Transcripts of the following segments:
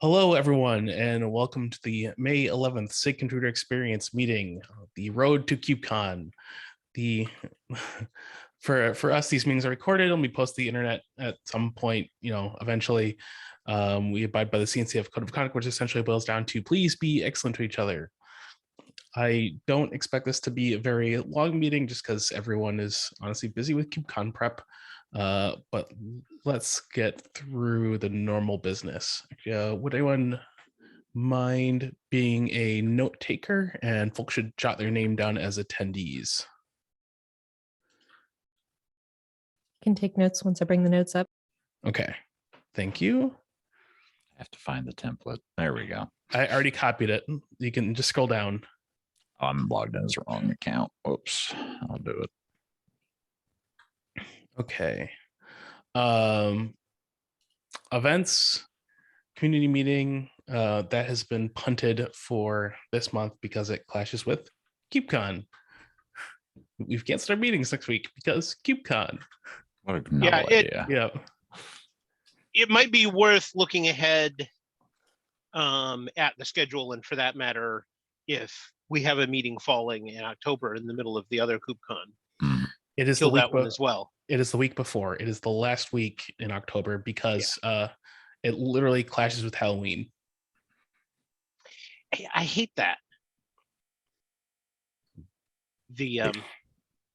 Hello, everyone, and welcome to the May 11th SIG Contributor Experience meeting, the road to KubeCon. The for us, these meetings are recorded and we post to the internet at some point, eventually. We abide by the CNCF Code of Conduct, which essentially boils down to please be excellent to each other. I don't expect this to be a very long meeting just because everyone is honestly busy with KubeCon prep. But let's get through the normal business. Would anyone mind being a note taker? And folks should jot their name down as attendees. Can take notes once I bring the notes up. Okay, thank you. I have to find the template. There we go. I already copied it. You can just scroll down. Oh, I'm logged in as the wrong account. Whoops, I'll do it. Okay. Events, community meeting, that has been punted for this month because it clashes with KubeCon. We've canceled our meetings next week because KubeCon. What a novel idea. Yeah. It might be worth looking ahead at the schedule, and for that matter, if we have a meeting falling in October in the middle of the other KubeCon, it is kill that one as well. It is the week before. It is the last week in October because it literally clashes with Halloween. I hate that. The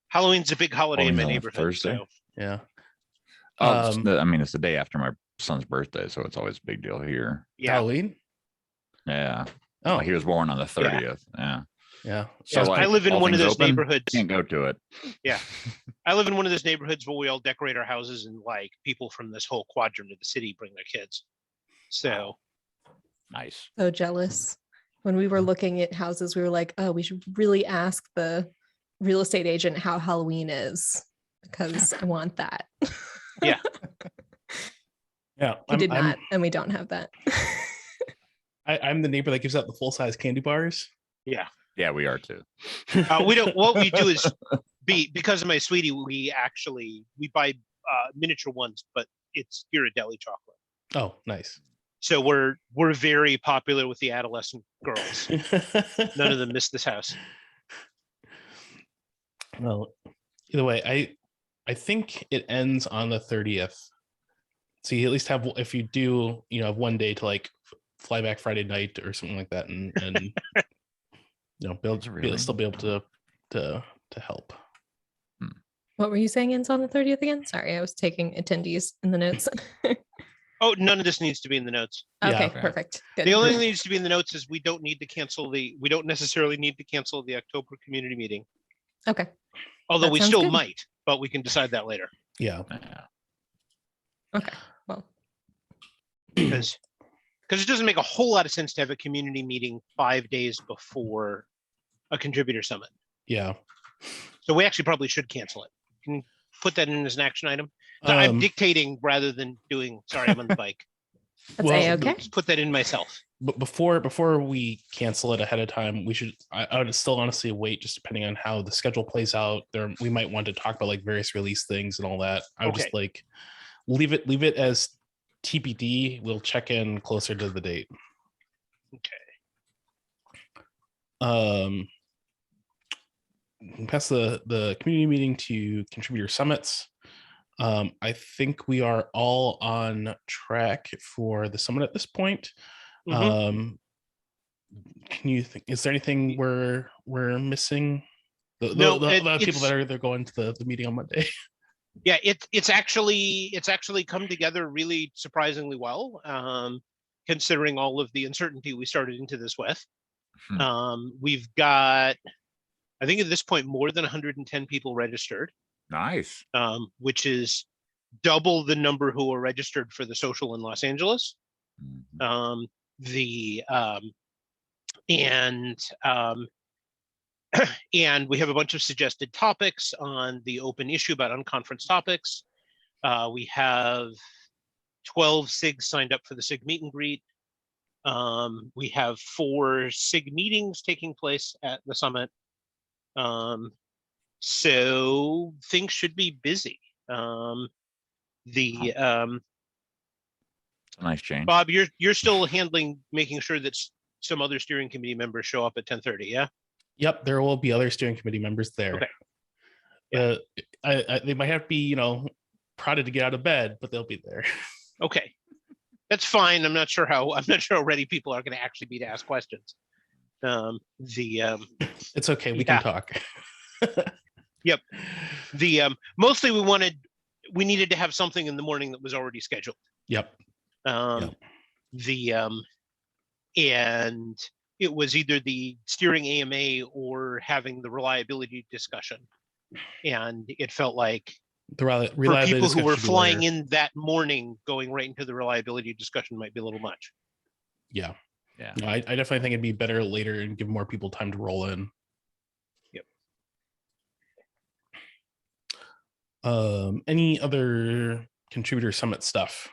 Halloween's a big holiday in my neighborhood. Thursday. So. Yeah. I mean, it's the day after my son's birthday, so it's always a big deal here. Yeah. Halloween? Yeah. Oh, he was born on the 30th. Yeah. So I live in one of those neighborhoods. Can't go to it. Yeah. I live in one of those neighborhoods where we all decorate our houses, and like people from this whole quadrant of the city bring their kids. So nice. So jealous. When we were looking at houses, we were like, oh, we should really ask the real estate agent how Halloween is because I want that. Yeah. Yeah. We did not, and we don't have that. I'm the neighbor that gives out the full-size candy bars. Yeah. Yeah, we are too. We don't. What we do is because of my sweetie, we buy miniature ones, but it's Ghirardelli chocolate. Oh, nice. So we're very popular with the adolescent girls. None of them miss this house. Well, either way, I think it ends on the 30th. So you at least have, if you do, have one day to like fly back Friday night or something like that, and still be able to help. What were you saying ends on the 30th again? Sorry, I was taking attendees in the notes. Oh, none of this needs to be in the notes. Okay, perfect. Good. The only thing that needs to be in the notes is we don't necessarily need to cancel the October community meeting. Okay. Although That we sounds still good. might, but we can decide that later. Yeah. Okay. Well, Because it doesn't make a whole lot of sense to have a community meeting 5 days before a contributor summit. Yeah. So we actually probably should cancel it. Can you put that in as an action item? No, I'm dictating rather than doing. Sorry, I'm on the bike. that's okay. Just put that in myself. But before we cancel it ahead of time, we should. I would still honestly wait, just depending on how the schedule plays out. We might want to talk about like various release things and all that. I would just like leave it as TBD. We'll check in closer to the date. Okay. Pass the community meeting to contributor summits. I think we are all on track for the summit at this point. Mhm. Can you think? Is there anything we're missing? The people that are going to the meeting on Monday. Yeah, it's actually come together really surprisingly well, considering all of the uncertainty we started into this with. We've got, I think at this point, more than 110 people registered. Nice. Which is double the number who are registered for the social in Los Angeles. And we have a bunch of suggested topics on the open issue about unconference topics. We have 12 SIGs signed up for the SIG meet and greet. We have 4 SIG meetings taking place at the summit. So things should be busy. It's a nice change. Bob, you're still handling making sure that some other steering committee members show up at 10:30. Yeah. Yep, there will be other steering committee members there. Okay. Yeah. They might have to be, prodded to get out of bed, but they'll be there. Okay. That's fine. I'm not sure how ready people are going to actually be to ask questions. It's okay. We Yeah. can talk. Yep. Mostly we needed to have something in the morning that was already scheduled. Yep. And it was either the steering AMA or having the reliability discussion. And it felt like The for reliability people who were discussion should be flying later. in that morning, going right into the reliability discussion might be a little much. Yeah. Yeah. No, I definitely think it'd be better later and give more people time to roll in. Yep. Any other contributor summit stuff?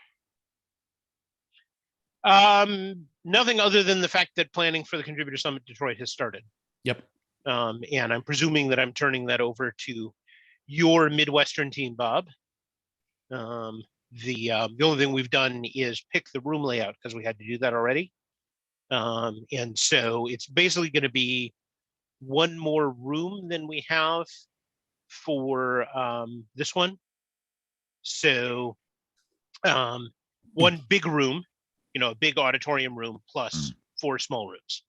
Nothing other than the fact that planning for the Contributor Summit Detroit has started. Yep. And I'm presuming that I'm turning that over to your Midwestern team, Bob. The only thing we've done is pick the room layout because we had to do that already. And so it's basically going to be one more room than we have for this one. So one big room, a big auditorium room plus 4 small rooms.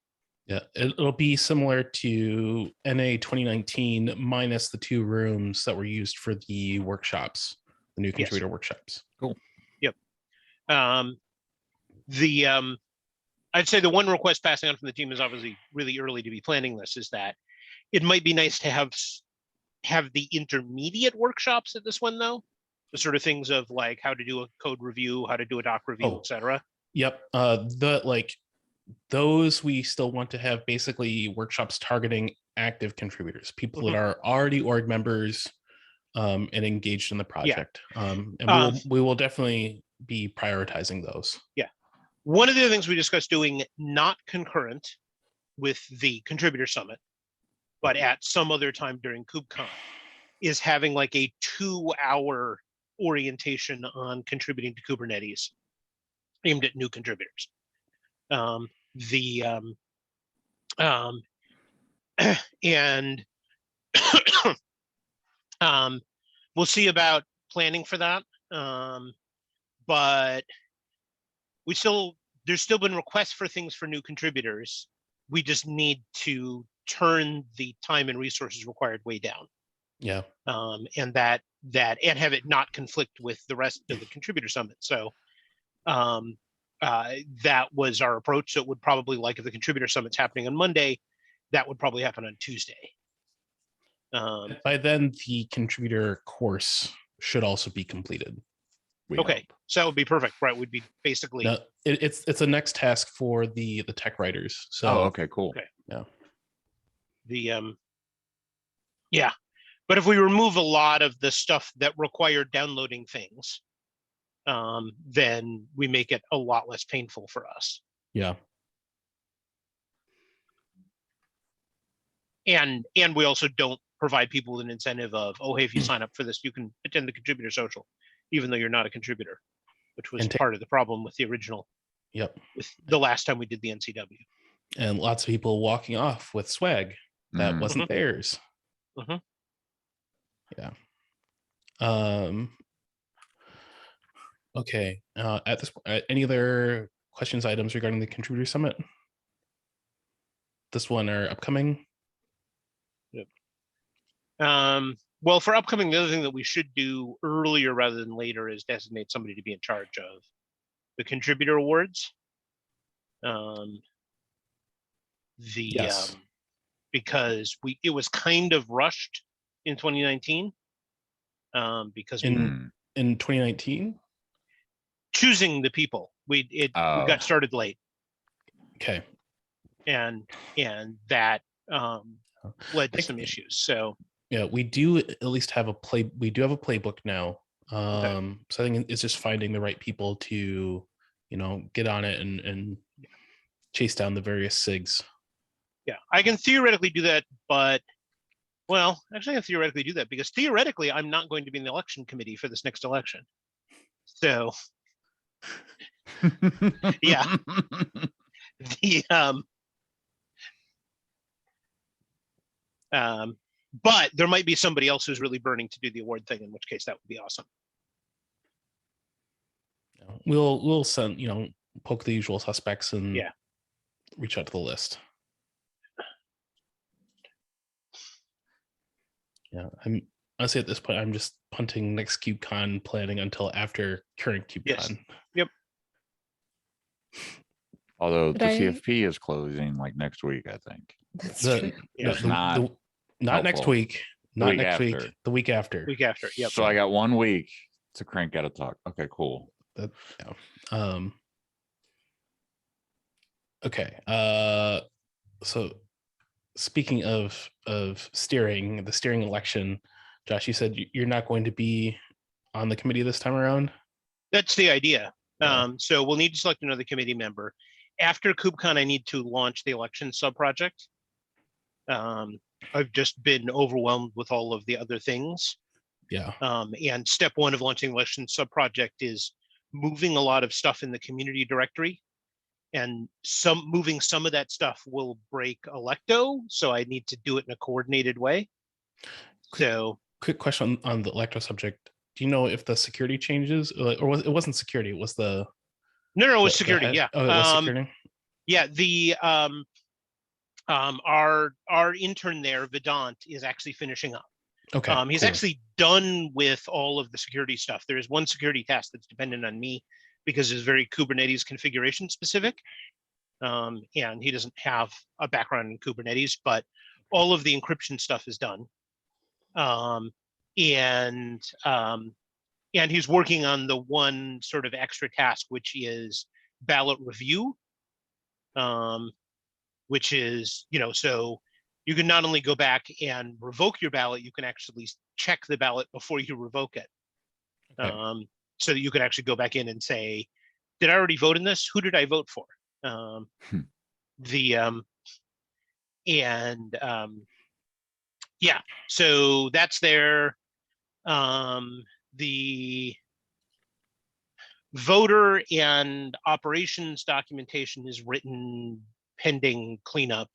Yeah, it'll be similar to NA 2019 minus the 2 rooms that were used for the workshops, the new contributor workshops. Cool. Yep. I'd say the one request passing on from the team is obviously really early to be planning this, is that it might be nice to have the intermediate workshops at this one, though. The sort of things of like how to do a code review, how to do a doc review, etc. Yep. Those we still want to have basically workshops targeting active contributors, people that are already org members and engaged in the project. And we will definitely be prioritizing those. Yeah. One of the other things we discussed doing, not concurrent with the Contributor Summit, but at some other time during KubeCon, is having like a 2-hour orientation on contributing to Kubernetes aimed at new contributors. And we'll see about planning for that. But there's still been requests for things for new contributors. We just need to turn the time and resources required way down. Yeah. And and have it not conflict with the rest of the Contributor Summit. So that was our approach. So it would probably, like if the Contributor Summit's happening on Monday, that would probably happen on Tuesday. By then, the contributor course should also be completed. Okay, so that would be perfect, right? We'd be basically. No, it's a next task for the tech writers. So okay, cool. Okay. Yeah. Yeah, but if we remove a lot of the stuff that required downloading things, then we make it a lot less painful for us. Yeah. And we also don't provide people with an incentive of, oh, hey, if you sign up for this, you can attend the contributor social, even though you're not a contributor, which was part of the problem with the original. Yep. With the last time we did the NCW. And lots of people walking off with swag that wasn't theirs. Yeah. Okay. At this point, any other questions, items regarding the contributor summit? This one or upcoming? Yep. Well, for upcoming, the other thing that we should do earlier rather than later is designate somebody to be in charge of the contributor awards. Because it was kind of rushed in 2019. Because in 2019, choosing the people, we got started late. Okay. Mm. And that led to some issues. So yeah, we do at least have a playbook now. So I think it's just finding the right people to, get on it and chase down the various SIGs. Yeah, I can theoretically do that, but actually I can theoretically do that because theoretically I'm not going to be in the election committee for this next election. So Yeah. The but there might be somebody else who's really burning to do the award thing, in which case that would be awesome. We'll send, poke the usual suspects and Yeah. reach out to the list. Yeah, I'm honestly at this point, I'm just punting next KubeCon planning until after current KubeCon. Yes. Yep. Although But the I- CFP is closing like next week, I think. That's The- true. Yeah. It's not not next helpful. week, not week next week, after. the week after. Week after. Yep. So I got 1 week to crank out a talk. Okay, cool. That, yeah. Okay. So speaking of steering, the steering election, Josh, you said you're not going to be on the committee this time around. That's the idea. Yeah. So we'll need to select another committee member. After KubeCon, I need to launch the election sub-project. I've just been overwhelmed with all of the other things. Yeah. And step one of launching the election sub-project is moving a lot of stuff in the community directory. And moving some of that stuff will break Electo. So I need to do it in a coordinated way. So Quick question on the electro subject. Do you know if the security changes, or it wasn't security? It was the no, it was the security. head- Yeah. Oh, it was security. Yeah. The our intern there, Vedant, is actually finishing up. Okay. He's cool. actually done with all of the security stuff. There is one security task that's dependent on me because it's very Kubernetes configuration specific. And he doesn't have a background in Kubernetes, but all of the encryption stuff is done. And he's working on the one sort of extra task, which is ballot review, which is, so you can not only go back and revoke your ballot, you can actually check the ballot before you revoke it. Okay. So that you can actually go back in and say, did I already vote in this? Who did I vote for? Yeah, so that's there. The voter and operations documentation is written pending cleanup,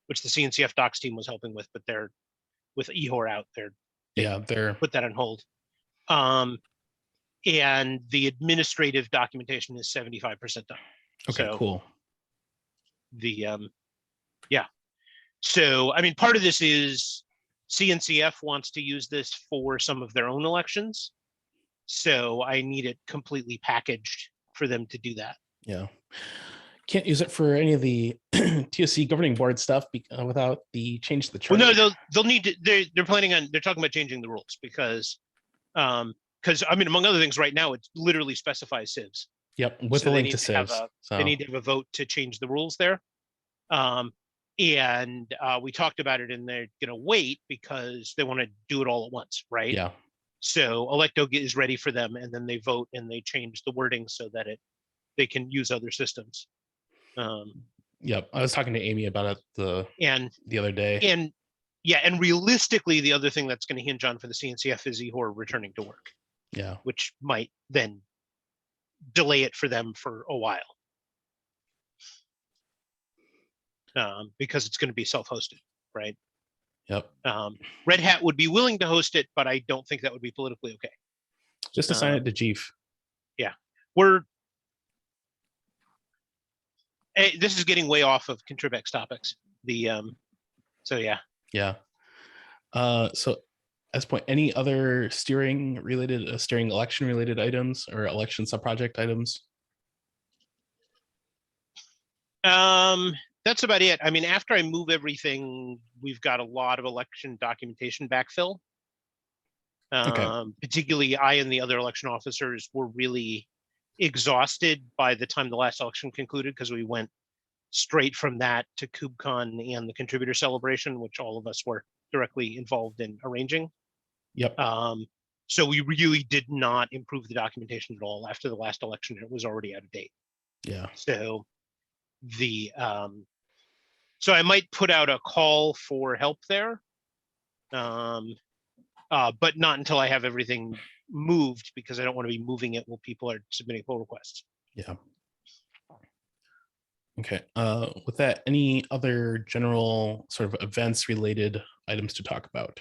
which the CNCF docs team was helping with, but they're with Ehor out there. They're Put that on hold. And the administrative documentation is 75% done. okay. So Cool. So, I mean, part of this is CNCF wants to use this for some of their own elections. So I need it completely packaged for them to do that. Yeah. Can't use it for any of the TSC governing board stuff without the change to the Well, charter. no, they'll need to, they're talking about changing the rules because I mean, among other things, right now, it literally specifies civs. Yep. With So a they link need to to have civs. They need to have a vote to change the rules there. And we talked about it, and they're going to wait because they want to do it all at once, right? Yeah. So Electo is ready for them, and then they vote and they change the wording so that they can use other systems. Yep. I was talking to Amy about it the other day. And realistically, the other thing that's going to hinge on for the CNCF is Ehor returning to work. Yeah. Which might then delay it for them for a while. Because it's going to be self-hosted, right? Yep. Red Hat would be willing to host it, but I don't think that would be politically okay. Just assign it to Chief. Yeah, this is getting way off of ContribEx topics. So yeah. Yeah. So at this point, any other steering election related items or election subproject items? That's about it. I mean, after I move everything, we've got a lot of election documentation backfill. Okay. Particularly I and the other election officers were really exhausted by the time the last election concluded because we went straight from that to KubeCon and the contributor celebration, which all of us were directly involved in arranging. Yep. So we really did not improve the documentation at all after the last election. It was already out of date. Yeah. So so I might put out a call for help there. but not until I have everything moved, because I don't want to be moving it while people are submitting pull requests. Yeah. Okay. With that, any other general sort of events related items to talk about?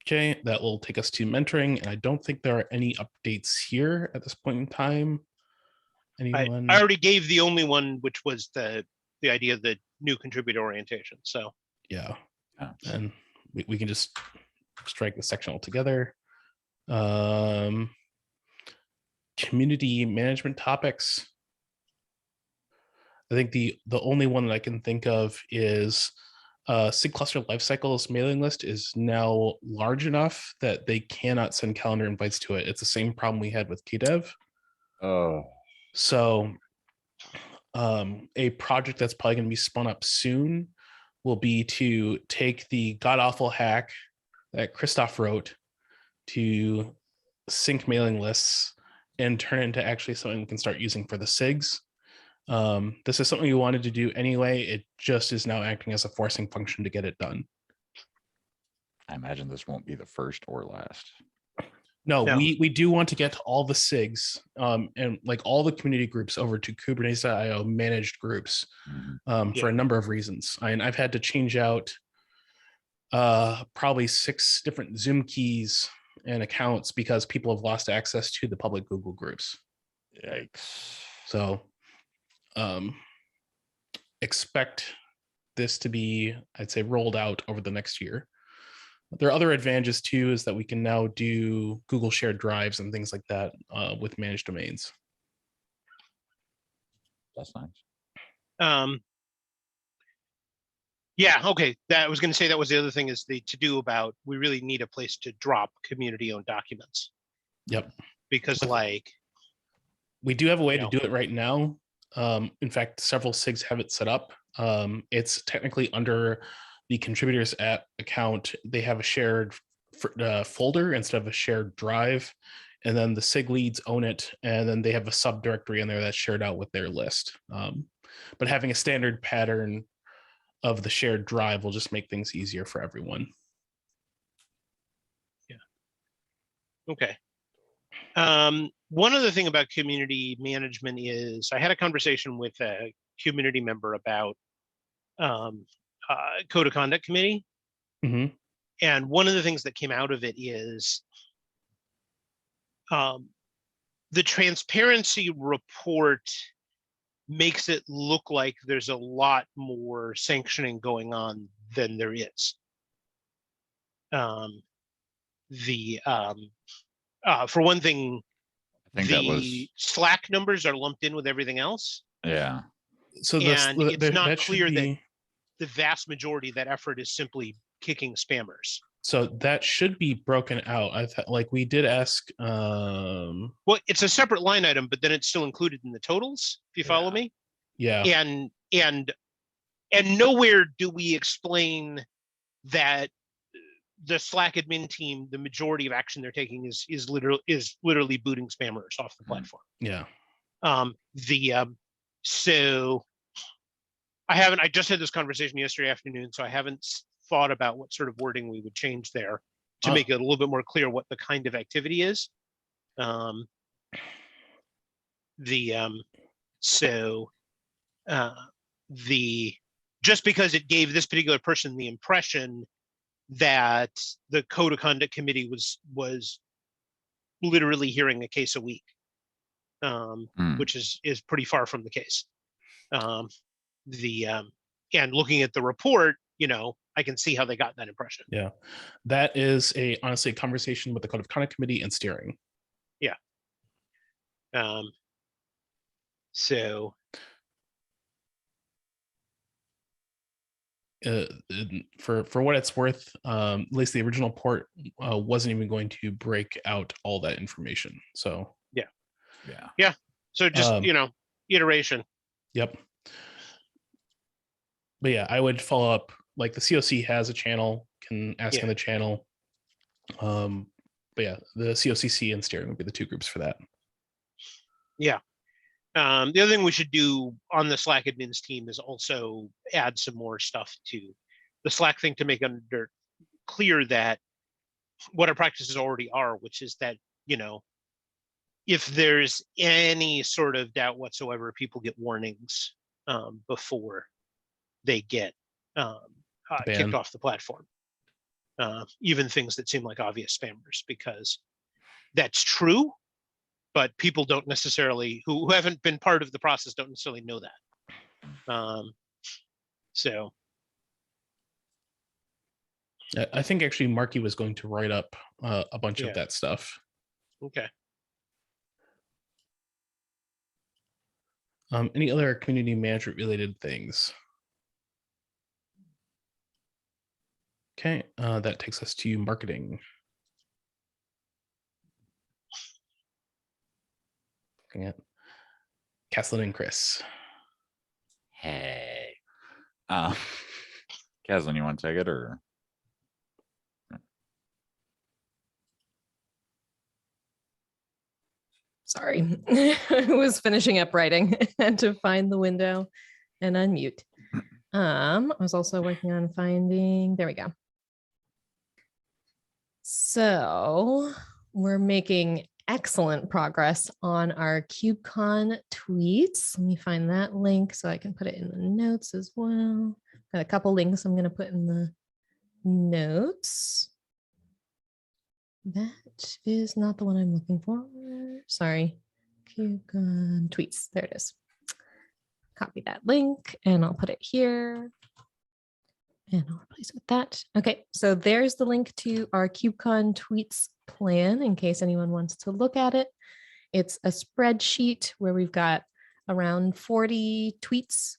Okay, that will take us to mentoring, and I don't think there are any updates here at this point in time. Anyone? I already gave the only one, which was the idea of the new contributor orientation. So Yeah. Yeah. And we can just strike the section altogether. Community management topics. I think the only one that I can think of is SIG cluster lifecycles mailing list is now large enough that they cannot send calendar invites to it. It's the same problem we had with KDev. Oh, So a project that's probably going to be spun up soon will be to take the god awful hack that Christoph wrote to sync mailing lists and turn it into actually something we can start using for the SIGs. This is something we wanted to do anyway. It just is now acting as a forcing function to get it done. I imagine this won't be the first or last. No, No. we do want to get all the SIGs and like all the community groups over to Kubernetes.io managed groups for a number of reasons. I've had to change out probably 6 different Zoom keys and accounts because people have lost access to the public Google groups. Yikes. So expect this to be, I'd say, rolled out over the next year. There are other advantages too, is that we can now do Google shared drives and things like that with managed domains. That's nice. Yeah, okay. That I was going to say that was the other thing, is the to do about we really need a place to drop community owned documents. Yep. Because like we do have a way you to know. do it right now. In fact, several SIGs have it set up. It's technically under the contributors app account. They have a shared folder instead of a shared drive, and then the SIG leads own it, and then they have a subdirectory in there that's shared out with their list. But having a standard pattern of the shared drive will just make things easier for everyone. Yeah. Okay. One other thing about community management is I had a conversation with a community member about code of conduct committee. Mm-hmm. And one of the things that came out of it is the transparency report makes it look like there's a lot more sanctioning going on than there is. For one thing, I think that was, Slack numbers are lumped in with everything else. yeah. So And it's not that clear should be, that the vast majority of that effort is simply kicking spammers. so that should be broken out. I thought, like, we did ask. Well, it's a separate line item, but then it's still included in the totals, if you follow me. Yeah. And nowhere do we explain that the Slack admin team, the majority of action they're taking is literally booting spammers off the platform. Yeah. So I just had this conversation yesterday afternoon, so I haven't thought about what sort of wording we would change there to make it a little bit more clear what the kind of activity is. Just because it gave this particular person the impression that the code of conduct committee was literally hearing a case a week, which is pretty far from the case. And looking at the report, I can see how they got that impression. Yeah, that is honestly a conversation with the code of conduct committee and steering. Yeah. So. For what it's worth, at least the original port wasn't even going to break out all that information. So yeah. So just iteration. Yep. But yeah, I would follow up. Like the COC has a channel, can ask in the channel. But yeah, the COCC and steering would be the two groups for that. Yeah. The other thing we should do on the Slack admins team is also add some more stuff to the Slack thing to make under clear that what our practices already are, which is that, if there's any sort of doubt whatsoever, people get warnings before they get kicked off the platform. Even things that seem like obvious spammers, because that's true, but people don't necessarily, who haven't been part of the process, don't necessarily know that. So. I think actually Marky was going to write up a bunch Yeah. of that stuff. Okay. Any other community management related things? Okay, that takes us to marketing. Looking at Caslin and Chris. Hey. Caslin, you want to take it or? Sorry, I was finishing up writing and to find the window and unmute. I was also working on finding, there we go. So we're making excellent progress on our KubeCon tweets. Let me find that link so I can put it in the notes as well. Got a couple links I'm going to put in the notes. That is not the one I'm looking for. Sorry. KubeCon tweets. There it is. Copy that link and I'll put it here. And I'll replace it with that. Okay, so there's the link to our KubeCon tweets plan in case anyone wants to look at it. It's a spreadsheet where we've got around 40 tweets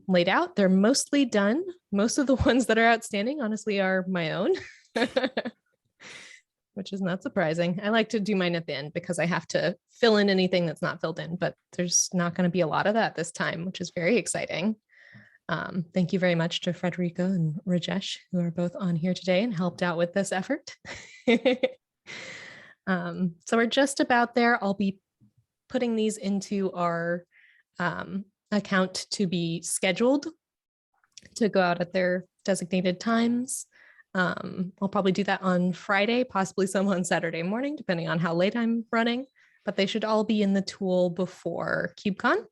laid out. They're mostly done. Most of the ones that are outstanding, honestly, are my own, which is not surprising. I like to do mine at the end because I have to fill in anything that's not filled in, but there's not going to be a lot of that this time, which is very exciting. Thank you very much to Frederico and Rajesh, who are both on here today and helped out with this effort. So we're just about there. I'll be putting these into our account to be scheduled to go out at their designated times. I'll probably do that on Friday, possibly some on Saturday morning, depending on how late I'm running, but they should all be in the tool before KubeCon.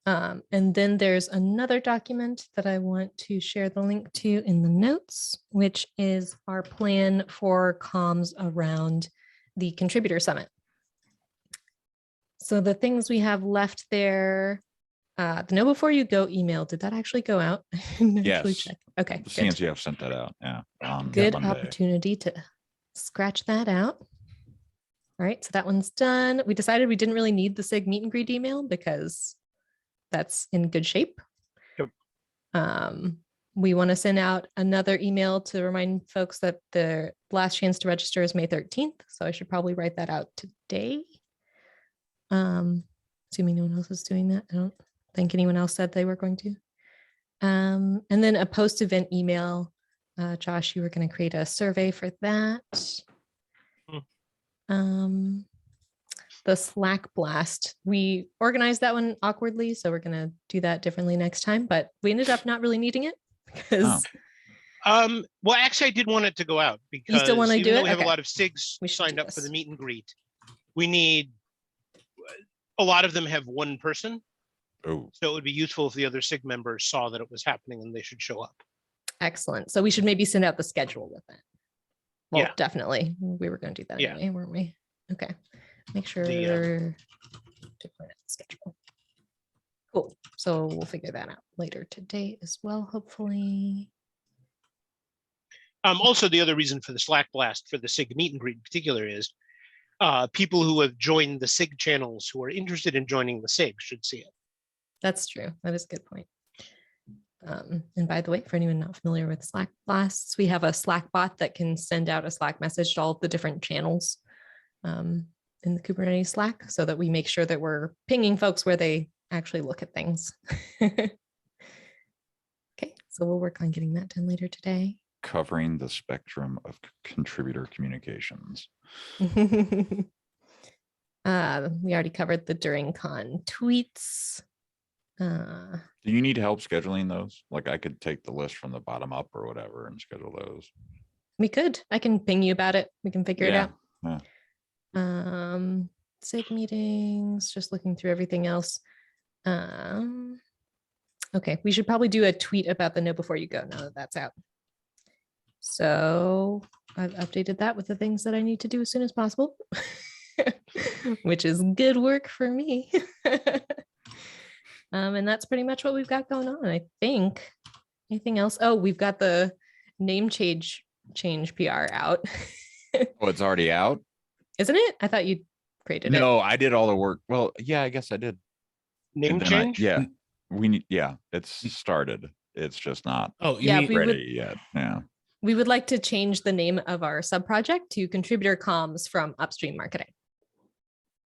And then there's another document that I want to share the link to in the notes, which is our plan for comms around the Contributor Summit. So the things we have left there, the Know Before You Go email, did that actually go out? Yes. Check. Okay, The good. CNCF sent that out. Yeah. Good Monday. opportunity to scratch that out. All right, so that one's done. We decided we didn't really need the SIG meet and greet email because that's in good shape. Yep. We want to send out another email to remind folks that the last chance to register is May 13th. So I should probably write that out today. Assuming no one else is doing that. I don't think anyone else said they were going to. And then a post-event email. Josh, you were going to create a survey for that. The Slack blast, we organized that one awkwardly, so we're going to do that differently next time, but we ended up not really needing it because well, actually I did want it to go out because you still want to do even though it? we have Okay. a lot of SIGs We should signed do up for this. the meet and greet. We need, a lot of them have one person. Oh, So it would be useful if the other SIG members saw that it was happening and they should show up. Excellent. So we should maybe send out the schedule with it. Well, Yeah. definitely. We were going to do that Yeah. anyway, weren't we? Okay. Make sure The, to print out the schedule. Cool. So we'll figure that out later today as well, hopefully. Also, the other reason for the Slack blast for the SIG meet and greet in particular is people who have joined the SIG channels who are interested in joining the SIG should see it. That's true. That is a good point. And by the way, for anyone not familiar with Slack blasts, we have a Slack bot that can send out a Slack message to all the different channels in the Kubernetes Slack so that we make sure that we're pinging folks where they actually look at things. Okay, so we'll work on getting that done later today. covering the spectrum of contributor communications. We already covered the during con tweets. Do you need help scheduling those? Like I could take the list from the bottom up or whatever and schedule those. We could. I can ping you about it. We can figure it Yeah. out. Yeah. SIG meetings, just looking through everything else. Okay, we should probably do a tweet about the know before you go now that that's out. So I've updated that with the things that I need to do as soon as possible, which is good work for me. And that's pretty much what we've got going on, I think. Anything else? Oh, we've got the name change PR out. Oh, it's already out? Isn't it? I thought you created it. No, I did all the work. Well, yeah, I guess I did. Name And then change? yeah, we need. Yeah, it's started. It's just not Oh, you Yeah, mean, we would- ready yet. Yeah. We would like to change the name of our sub-project to contributor comms from upstream marketing.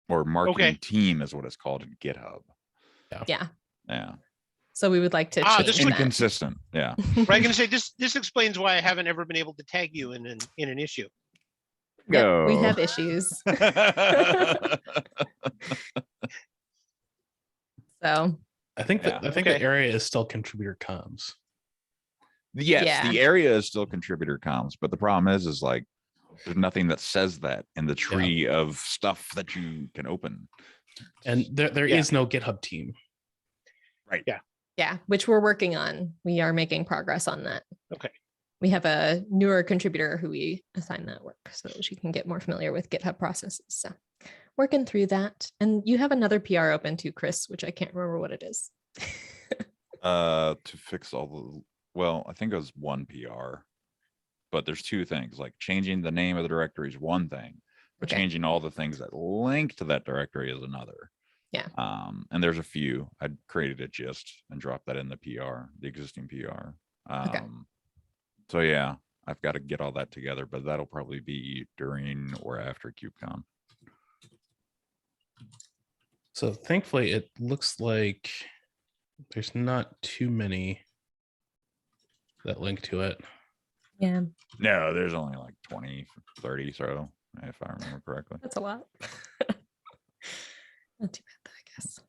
Or marketing Okay. team is what it's called in GitHub. Yeah. Yeah. So we would like to Ah, change this that. would- Inconsistent. Yeah. Right, I'm gonna say this explains why I haven't ever been able to tag you in an issue. Yep, we Go. have issues. So I think that Yeah. I think Okay. the area is still contributor comms. Yes, Yeah. the area is still contributor comms, but the problem is like there's nothing that says that in the tree of stuff that you can open. And there Yeah. is no GitHub team. Right. yeah, which we're working on. We are making progress on that. Okay. We have a newer contributor who we assign that work so that she can get more familiar with GitHub processes. So working through that. And you have another PR open too, Chris, which I can't remember what it is. To fix all the, well, I think it was one PR, but there's two things, like changing the name of the directory is one thing, but Okay. changing all the things that link to that directory is another. Yeah. And there's a few. I created a gist and dropped that in the PR, the existing PR. Okay. So yeah, I've got to get all that together, but that'll probably be during or after KubeCon. So thankfully, it looks like there's not too many that link to it. Yeah, No, there's only like 20, 30, so if I remember correctly. that's a lot. Not too bad, I guess.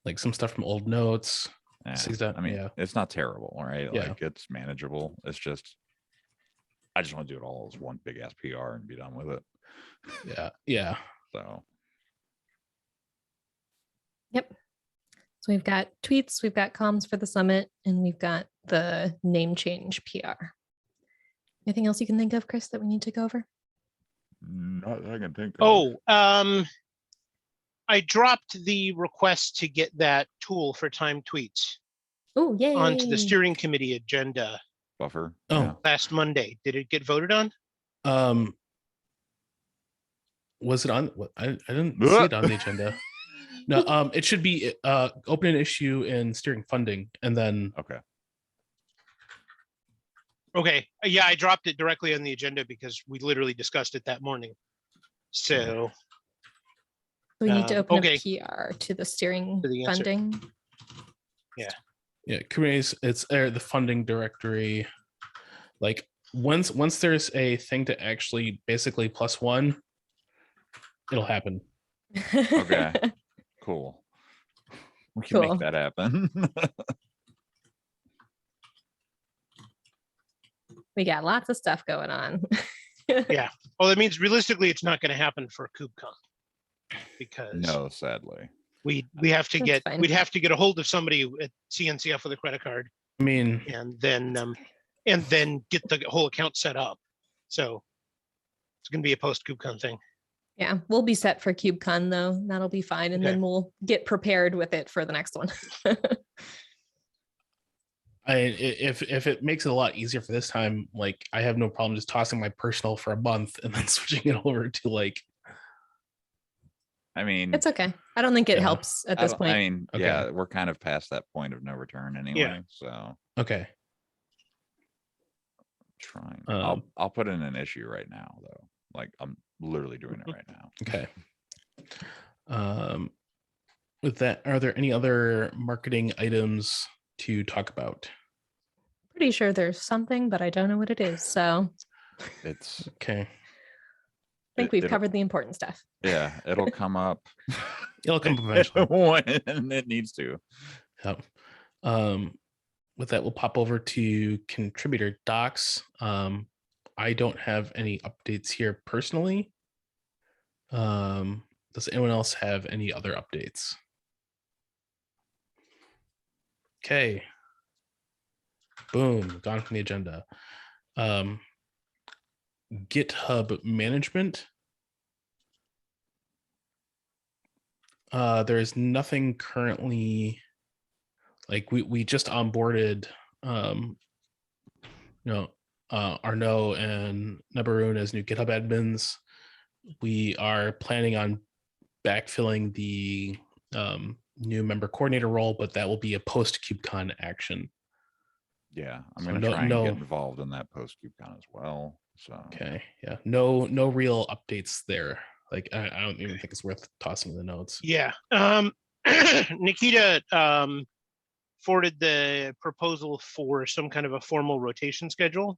Like some stuff from old notes. Yeah, See that? I mean, Yeah. it's not terrible, right? Yeah. Like it's manageable. It's just, I just want to do it all as one big ass PR and be done with it. Yeah. Yeah. So Yep. So we've got tweets, we've got comms for the summit, and we've got the name change PR. Anything else you can think of, Chris, that we need to go over? not that I can think of. Oh, I dropped the request to get that tool for timed tweets Oh, yay. onto the steering committee agenda Buffer. Oh. Yeah. last Monday. Did it get voted on? Was it on? What I didn't see it on the agenda. No, it should be open an issue in steering funding, and then Okay. Okay, yeah, I dropped it directly on the agenda because we literally discussed it that morning. So We need to open okay. a PR to the steering To the answer. funding. yeah, Kubernetes. It's the funding directory. Like once there's a thing to actually basically +1, it'll happen. Okay. Cool. We can Cool. make that happen. We got lots of stuff going on. well, that means realistically it's not going to happen for KubeCon because No, sadly. we have to That's get fine. we'd have to get a hold of somebody at CNCF with a credit card I mean, and then get the whole account set up. So it's going to be a post KubeCon thing. Yeah, we'll be set for KubeCon though. That'll be fine. And Okay. then we'll get prepared with it for the next one. if it makes it a lot easier for this time, like I have no problem just tossing my personal for a month and then switching it over to like. I mean, It's okay. I don't think it Yeah. helps at I this don't- point. I mean, Okay. yeah, we're kind of past that point of no return anyway. So Okay. trying. Um, I'll put in an issue right now though. Like I'm literally doing it right now. Okay. With that, are there any other marketing items to talk about? Pretty sure there's something, but I don't know what it is. So It's Okay. think we've covered the important stuff. Yeah, it'll come up It'll come up eventually. when it needs to. Yep. With that, we'll pop over to contributor docs. I don't have any updates here personally. Does anyone else have any other updates? Okay. Boom, gone from the agenda. GitHub management. There is nothing currently, like we just onboarded Arnaud and Nabarun as new GitHub admins. We are planning on backfilling the new member coordinator role, but that will be a post KubeCon action. Yeah, I'm So going to try and get involved in that post KubeCon as well. So okay, yeah, no real updates there. Like I don't even think it's worth tossing the notes. Yeah. Nikita forwarded the proposal for some kind of a formal rotation schedule.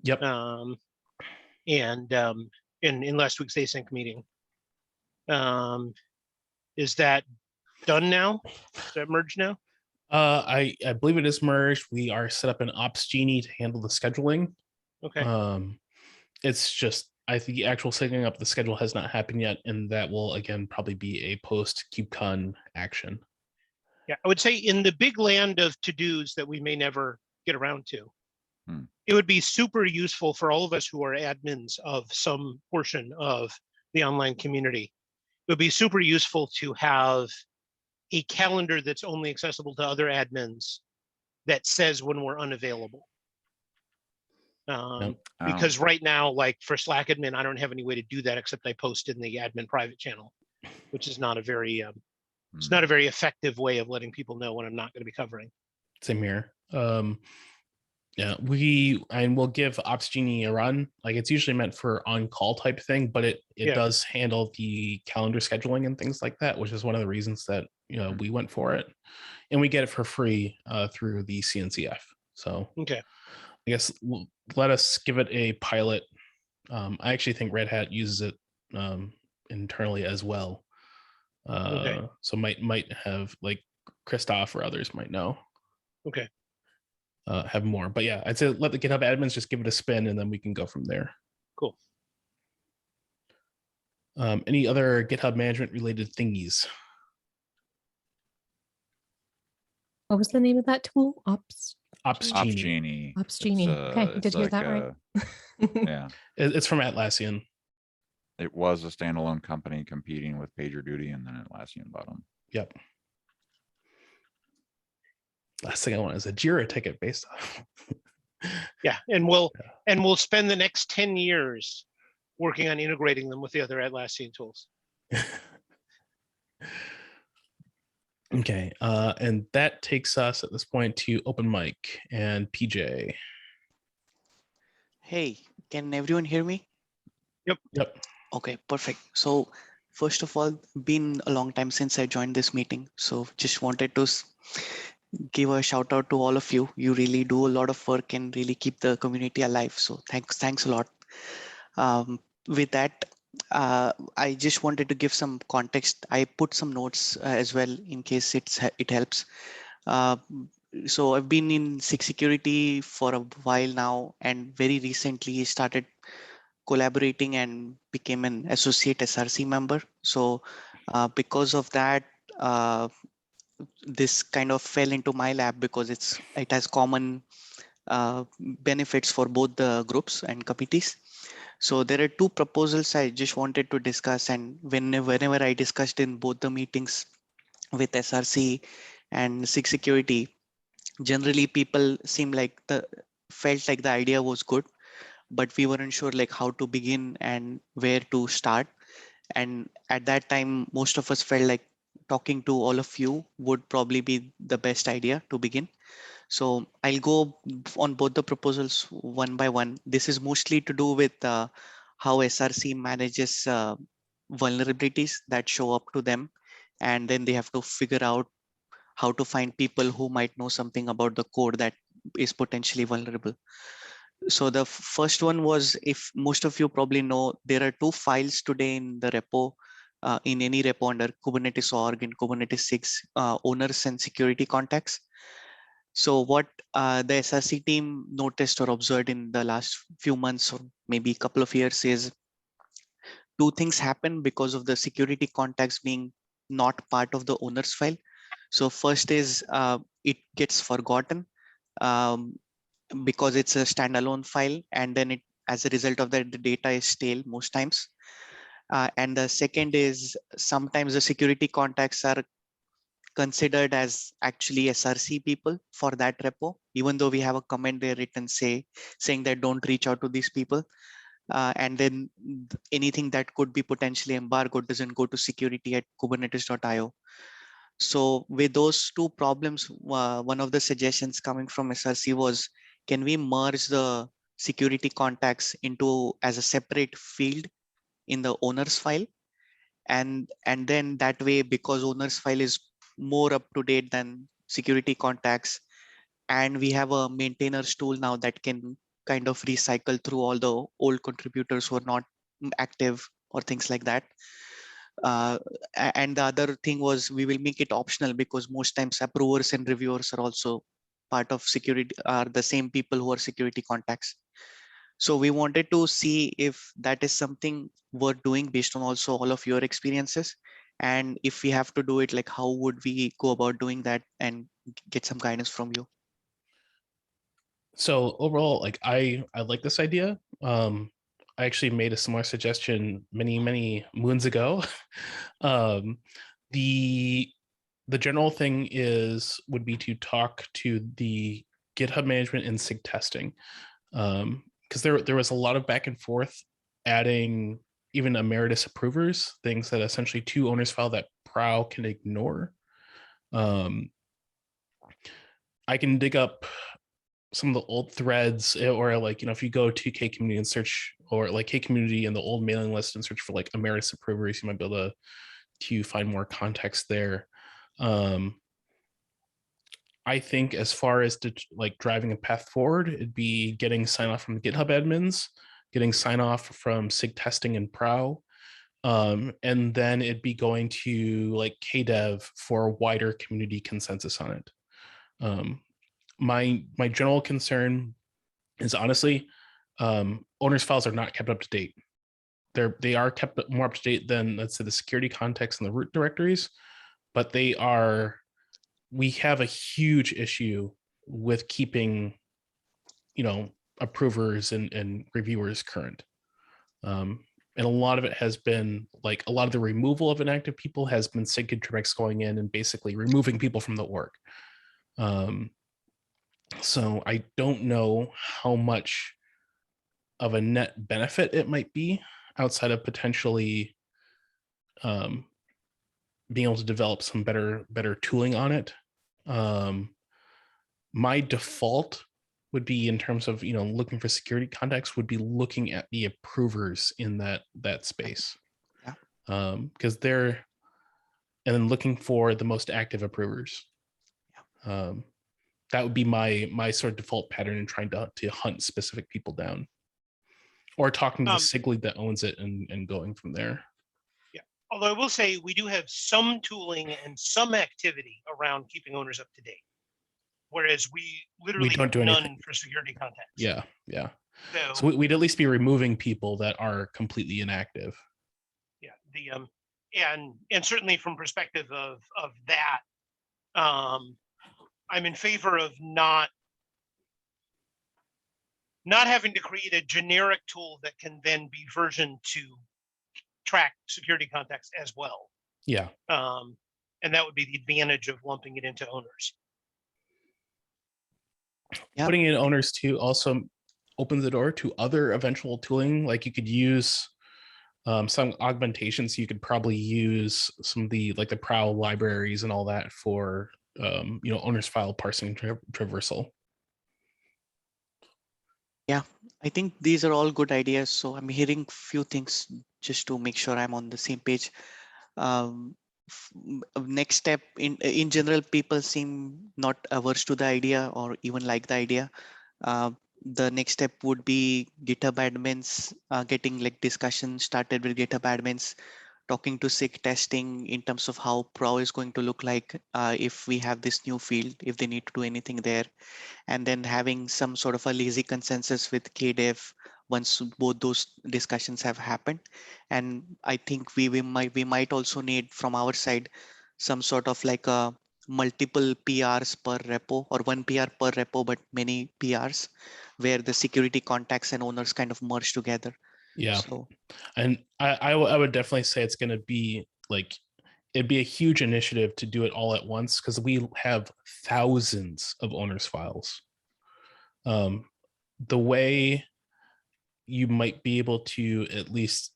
Yep. And in last week's async meeting. Is that done now? Is that merged now? I believe it is merged. We are set up an ops genie to handle the scheduling. Okay. It's just I think the actual setting up the schedule has not happened yet, and that will again probably be a post KubeCon action. Yeah, I would say in the big land of to-dos that we may never get around to, it would be super useful for all of us who are admins of some portion of the online community. It would be super useful to have a calendar that's only accessible to other admins that says when we're unavailable. Because right now, like for Slack admin, I don't have any way to do that except I post in the admin private channel, which is not a very it's not a very effective way of letting people know when I'm not going to be covering. Same here. Yeah, we'll give Ops Genie a run. Like it's usually meant for on-call type thing, but it does handle the calendar scheduling and things like that, which is one of the reasons that we went for it, and we get it for free through the CNCF. So okay, I guess let us give it a pilot. I actually think Red Hat uses it internally as well. okay. So might have like Christoph or others might know. Okay. Have more, but yeah, I'd say let the GitHub admins just give it a spin, and then we can go from there. Cool. Any other GitHub management related thingies? What was the name of that tool? Ops Genie. Ops Genie. Okay, I did hear that right. Yeah. It's from Atlassian. It was a standalone company competing with PagerDuty, and then Atlassian bought them. Yep. Last thing I want is a Jira ticket based off. Yeah, and we'll spend the next 10 years working on integrating them with the other Atlassian tools. Okay, and that takes us at this point to open mic and PJ. Hey, can everyone hear me? Yep. Okay, perfect. So first of all, been a long time since I joined this meeting. So just wanted to give a shout out to all of you. You really do a lot of work and really keep the community alive. So thanks a lot. With that, I just wanted to give some context. I put some notes as well in case it helps. So I've been in SIG security for a while now, and very recently started collaborating and became an associate SRC member. So because of that, this kind of fell into my lap because it has common benefits for both the groups and committees. So there are two proposals I just wanted to discuss, and whenever I discussed in both the meetings with SRC and SIG security, generally people felt like the idea was good, but we weren't sure like how to begin and where to start. And at that time, most of us felt like talking to all of you would probably be the best idea to begin. So I'll go on both the proposals one by one. This is mostly to do with how SRC manages vulnerabilities that show up to them, and then they have to figure out how to find people who might know something about the code that is potentially vulnerable. So the first one was, if most of you probably know, there are two files today in the repo, in any repo under Kubernetes org and Kubernetes 6, owners and security contacts. So what the SRC team noticed or observed in the last few months or maybe a couple of years is two things happen because of the security contacts being not part of the owner's file. So first is it gets forgotten because it's a standalone file, and then it, as a result of that, the data is stale most times. And the second is sometimes the security contacts are considered as actually SRC people for that repo, even though we have a comment there written saying that don't reach out to these people. And then anything that could be potentially embargoed doesn't go to security at kubernetes.io. So with those two problems, one of the suggestions coming from SRC was, can we merge the security contacts into as a separate field in the owner's file? And then that way, because owner's file is more up to date than security contacts, and we have a maintainers tool now that can kind of recycle through all the old contributors who are not active or things like that. And the other thing was, we will make it optional because most times approvers and reviewers are also part of security, are the same people who are security contacts. So we wanted to see if that is something worth doing based on also all of your experiences. And if we have to do it, like how would we go about doing that, and get some guidance from you? So overall, like I like this idea. I actually made a similar suggestion many moons ago. The general thing would be to talk to the GitHub management and SIG testing, because there was a lot of back and forth adding even emeritus approvers, things that essentially two owners file that Prow can ignore. I can dig up some of the old threads, or like, if you go to K community and search, or like K community and the old mailing list and search for like emeritus approvers, you might be able to find more context there. I think as far as to like driving a path forward, it'd be getting sign off from the GitHub admins, getting sign off from SIG testing and Prow, and then it'd be going to like KDev for wider community consensus on it. My general concern is honestly, owners files are not kept up to date. They are kept more up to date than, let's say, the security context and the root directories, but we have a huge issue with keeping, approvers and reviewers current. And a lot of it has been like, a lot of the removal of inactive people has been SIG ContribEx going in and basically removing people from the org. So I don't know how much of a net benefit it might be outside of potentially being able to develop some better tooling on it. My default would be, in terms of looking for security contacts, would be looking at the approvers in that space. Yeah. Because and then looking for the most active approvers. Yeah. That would be my sort of default pattern in trying to hunt specific people down, or talking to the SIG lead that owns it and going from there. Yeah, although I will say we do have some tooling and some activity around keeping owners up to date, whereas we literally don't do have none anything for security contacts. Yeah. So we'd at least be removing people that are completely inactive. Yeah, and certainly from perspective of that, I'm in favor of not having to create a generic tool that can then be versioned to track security contacts as well. Yeah. And that would be the advantage of lumping it into owners. Yeah. Putting in owners too also opens the door to other eventual tooling. Like you could use some augmentations. You could probably use some of the Prow libraries and all that for owners file parsing traversal. Yeah, I think these are all good ideas. So I'm hearing a few things just to make sure I'm on the same page. Next step, in general, people seem not averse to the idea or even like the idea. the next step would be GitHub admins getting like discussion started with GitHub admins, talking to SIG testing in terms of how Pro is going to look like if we have this new field, if they need to do anything there, and then having some sort of a lazy consensus with KDev once both those discussions have happened. And I think we might also need from our side some sort of like a multiple PRs per repo, or one PR per repo, but many PRs where the security contacts and owners kind of merge together. Yeah. So, And I would definitely say it's going to be like, it'd be a huge initiative to do it all at once, because we have thousands of owners files. The way you might be able to at least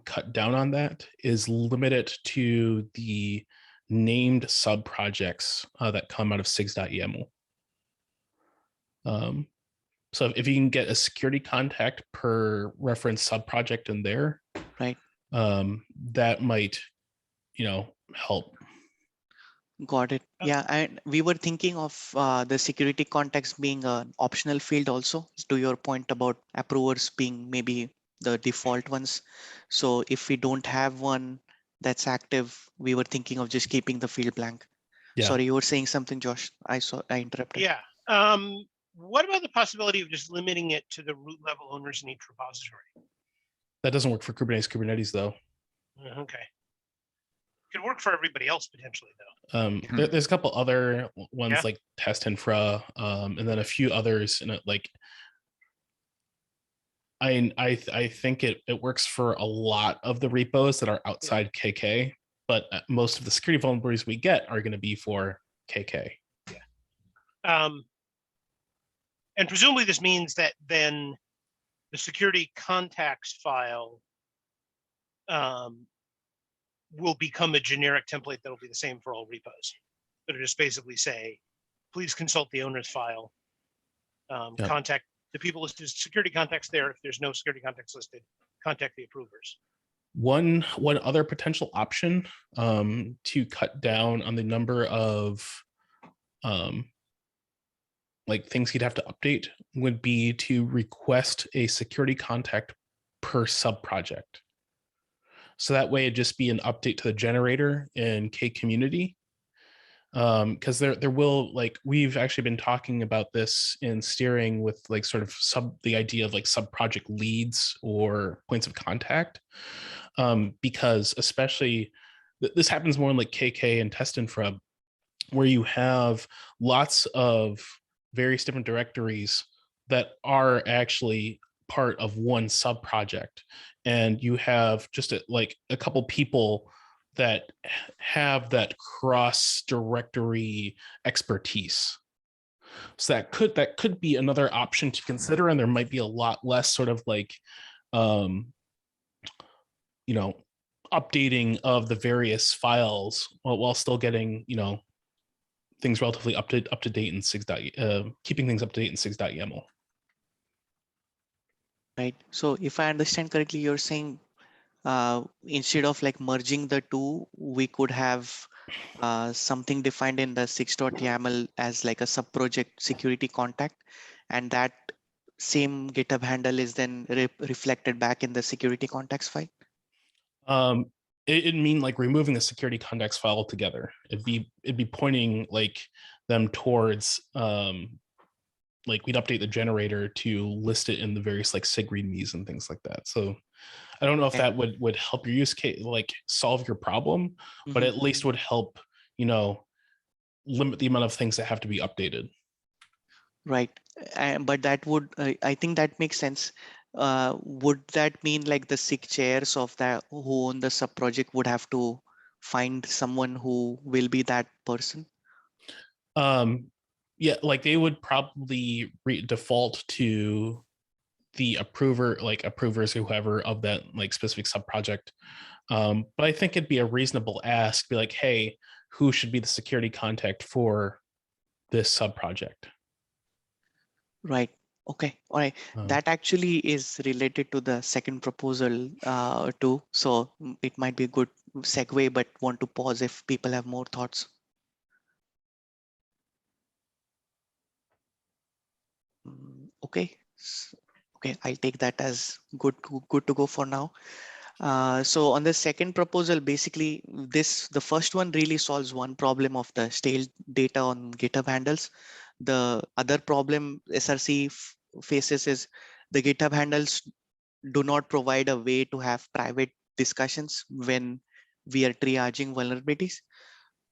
cut down on that is limit it to the named sub projects that come out of sigs.yaml. So if you can get a security contact per reference sub project in there, right. That might, help. Got it. Yeah, and we were thinking of the security context being an optional field also, to your point about approvers being maybe the default ones. So if we don't have one that's active, we were thinking of just keeping the field blank. Yeah. Sorry, you were saying something, Josh. I interrupted. Yeah. What about the possibility of just limiting it to the root level owners in each repository? That doesn't work for Kubernetes though. Okay. Could work for everybody else potentially though. There's a couple other ones, Yeah. like test infra, and then a few others, and I think it works for a lot of the repos that are outside KK, but most of the security vulnerabilities we get are going to be for KK. Yeah. And presumably this means that then the security contacts file will become a generic template that will be the same for all repos. It'll just basically say, please consult the owner's file, Yep. contact the people listed as security contacts there. If there's no security contacts listed, contact the approvers. One other potential option to cut down on the number of like things you'd have to update would be to request a security contact per sub project. So that way it'd just be an update to the generator in K community. Because there will, like, we've actually been talking about this in steering with like sort of the idea of like sub project leads or points of contact. Because especially this happens more in like KK and test infra, where you have lots of various different directories that are actually part of one sub project, and you have just a couple people that have that cross directory expertise. So that could be another option to consider, and there might be a lot less sort of like updating of the various files while still getting things relatively up to date in keeping things up to date in sigs.yaml. Right. So if I understand correctly, you're saying instead of like merging the two, we could have something defined in the sigs.yaml as like a sub-project security contact, and that same GitHub handle is then reflected back in the security contacts file. It'd mean like removing the security contacts file altogether. It'd be pointing like them towards like we'd update the generator to list it in the various like SIG readmes and things like that. So I don't know if that would help your use case, like solve your problem, but at least would help, limit the amount of things that have to be updated. Right. But that would, I think that makes sense. Would that mean like the SIG chairs of that who own the sub project would have to find someone who will be that person? Yeah, like they would probably default to the approver, like approvers, whoever of that like specific sub project. But I think it'd be a reasonable ask, be like, hey, who should be the security contact for this sub project? Right. Okay. All right. That actually is related to the second proposal too. So it might be a good segue, but want to pause if people have more thoughts. Okay. Okay, I'll take that as good to go for now. So on the second proposal, basically the first one really solves one problem of the stale data on GitHub handles. The other problem SRC faces is the GitHub handles do not provide a way to have private discussions when we are triaging vulnerabilities.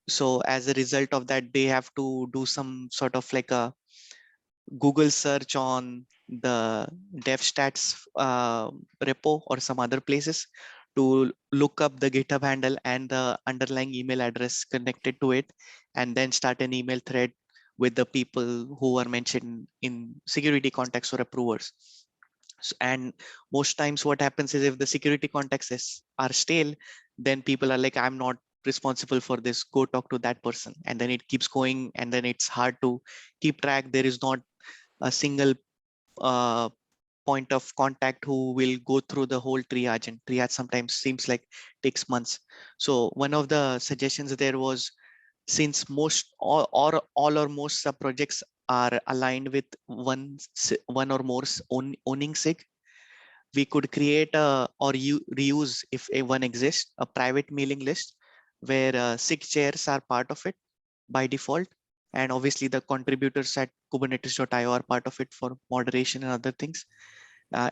So as a result of that, they have to do some sort of like a Google search on the devstats repo or some other places to look up the GitHub handle and the underlying email address connected to it, and then start an email thread with the people who are mentioned in security contacts or approvers. And most times what happens is if the security contacts are stale, then people are like, I'm not responsible for this, go talk to that person. And then it keeps going, and then it's hard to keep track. There is not a single point of contact who will go through the whole triage, and triage sometimes seems like takes months. So one of the suggestions there was, since most or all or most sub projects are aligned with one or more owning SIG, we could create or reuse, if one exists, a private mailing list where SIG chairs are part of it by default. And obviously the contributors at kubernetes.io are part of it for moderation and other things.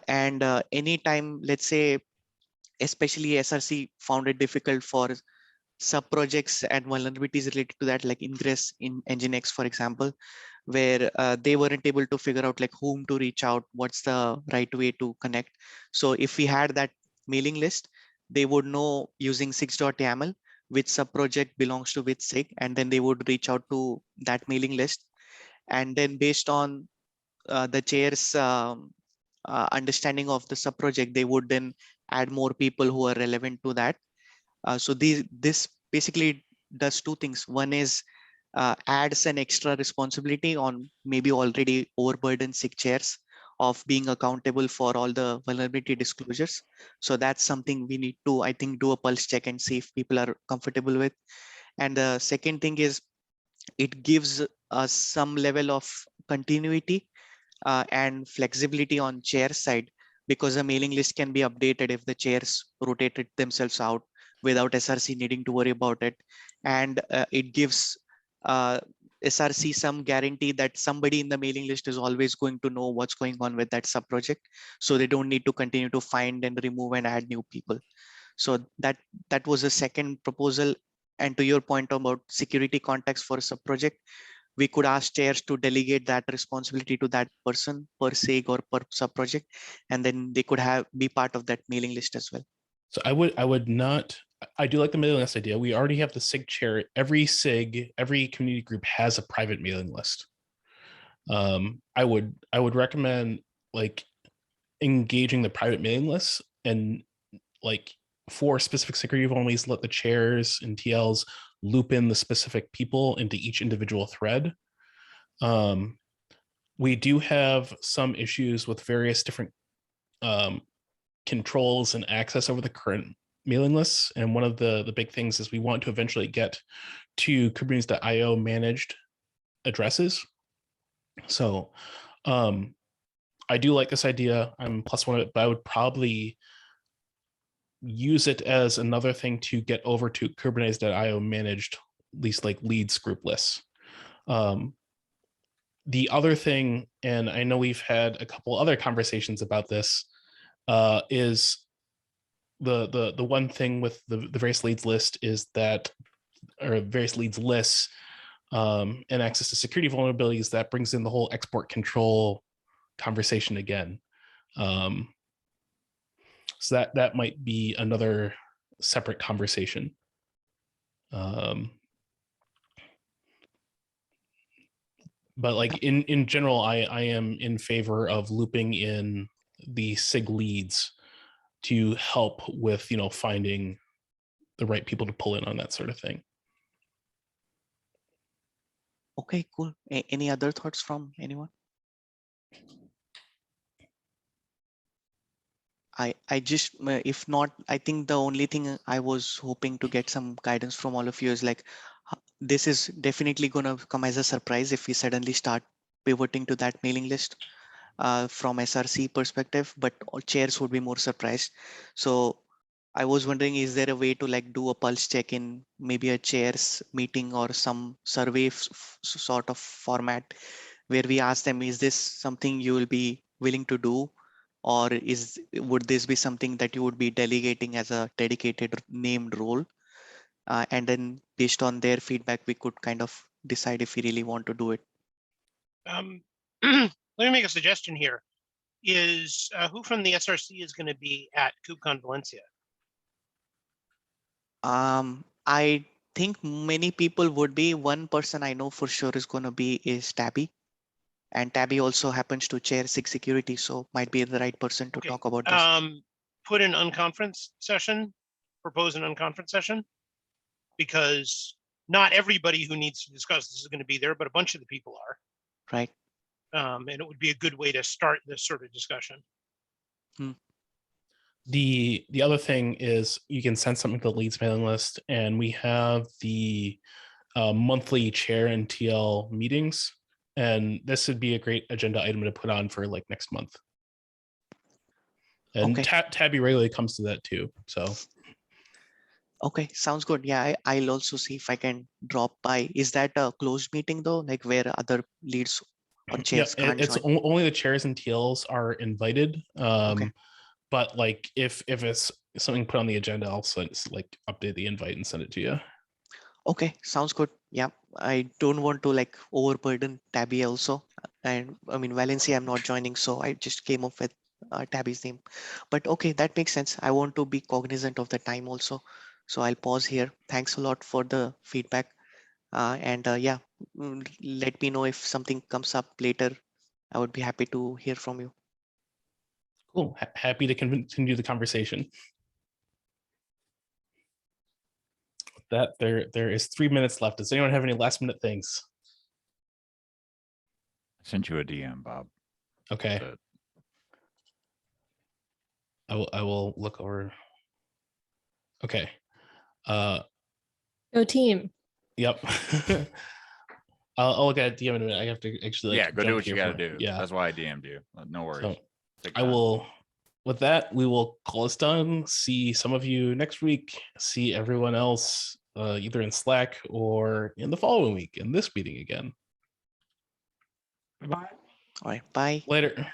And anytime, let's say, especially SRC found it difficult for sub projects and vulnerabilities related to that, like Ingress in Nginx, for example, where they weren't able to figure out like whom to reach out, what's the right way to connect. So if we had that mailing list, they would know using sigs.yaml which sub project belongs to which SIG, and then they would reach out to that mailing list. And then based on the chair's understanding of the sub project, they would then add more people who are relevant to that. So this basically does two things. One is adds an extra responsibility on maybe already overburdened SIG chairs of being accountable for all the vulnerability disclosures. So that's something we need to, I think, do a pulse check and see if people are comfortable with. And the second thing is it gives us some level of continuity and flexibility on chair side, because a mailing list can be updated if the chairs rotated themselves out without SRC needing to worry about it. And it gives SRC some guarantee that somebody in the mailing list is always going to know what's going on with that sub project. So they don't need to continue to find and remove and add new people. So that was the second proposal. And to your point about security contacts for a sub project, we could ask chairs to delegate that responsibility to that person per SIG or per sub project, and then they could be part of that mailing list as well. So I would not, I do like the mailing list idea. We already have the SIG chair. Every SIG, every community group has a private mailing list. I would recommend like engaging the private mailing lists, and like for specific security vulnerabilities, let the chairs and TLs loop in the specific people into each individual thread. We do have some issues with various different controls and access over the current mailing lists. And one of the big things is we want to eventually get to kubernetes.io managed addresses. So I do like this idea. I'm +1 of it, but I would probably use it as another thing to get over to kubernetes.io managed, at least like leads group lists. The other thing, and I know we've had a couple other conversations about this, is the one thing with the various leads list is that, or various leads lists and access to security vulnerabilities, that brings in the whole export control conversation again. So that might be another separate conversation. But like in general, I am in favor of looping in the SIG leads to help with, finding the right people to pull in on that sort of thing. Okay, cool. Any other thoughts from anyone? I just, if not, I think the only thing I was hoping to get some guidance from all of you is like, this is definitely going to come as a surprise if we suddenly start pivoting to that mailing list. from SRC perspective, but all chairs would be more surprised. So I was wondering, is there a way to like do a pulse check in maybe a chairs meeting or some survey sort of format where we ask them, is this something you will be willing to do? Or would this be something that you would be delegating as a dedicated named role? And then based on their feedback, we could kind of decide if we really want to do it. Let me make a suggestion here. Is who from the SRC is going to be at KubeCon Valencia? I think many people would be. One person I know for sure is going to be is Tabby. And Tabby also happens to chair SIG security, so might be the right person to talk about this. Put an unconference session, propose an unconference session, because not everybody who needs to discuss this is going to be there, but a bunch of the people are. Right. And it would be a good way to start this sort of discussion. The other thing is you can send something to the leads mailing list, and we have the monthly chair and TL meetings, and this would be a great agenda item to put on for like next month. And Okay. Tabby regularly comes to that too. So okay, sounds good. Yeah, I'll also see if I can drop by. Is that a closed meeting though, like where other leads or chairs can't it's join? only the chairs and TLs are invited. Okay. But like if it's something put on the agenda, I'll like update the invite and send it to you. Okay, sounds good. Yeah, I don't want to like overburden Tabby also. And I mean, Valencia, I'm not joining, so I just came up with Tabby's name. But okay, that makes sense. I want to be cognizant of the time also. So I'll pause here. Thanks a lot for the feedback. Yeah, let me know if something comes up later. I would be happy to hear from you. Cool. Happy to continue the conversation. That there is 3 minutes left. Does anyone have any last minute things? I sent you a DM, Bob. Okay. I will look over. Okay. Go team. Yep. I'll look at DM in a minute. I have to actually like, go do what you got to do. Yeah. That's why I DM'd you. No worries. So I will. With that, we will call this done. See some of you next week. See everyone else either in Slack or in the following week in this meeting again. Bye. All right, bye. Later.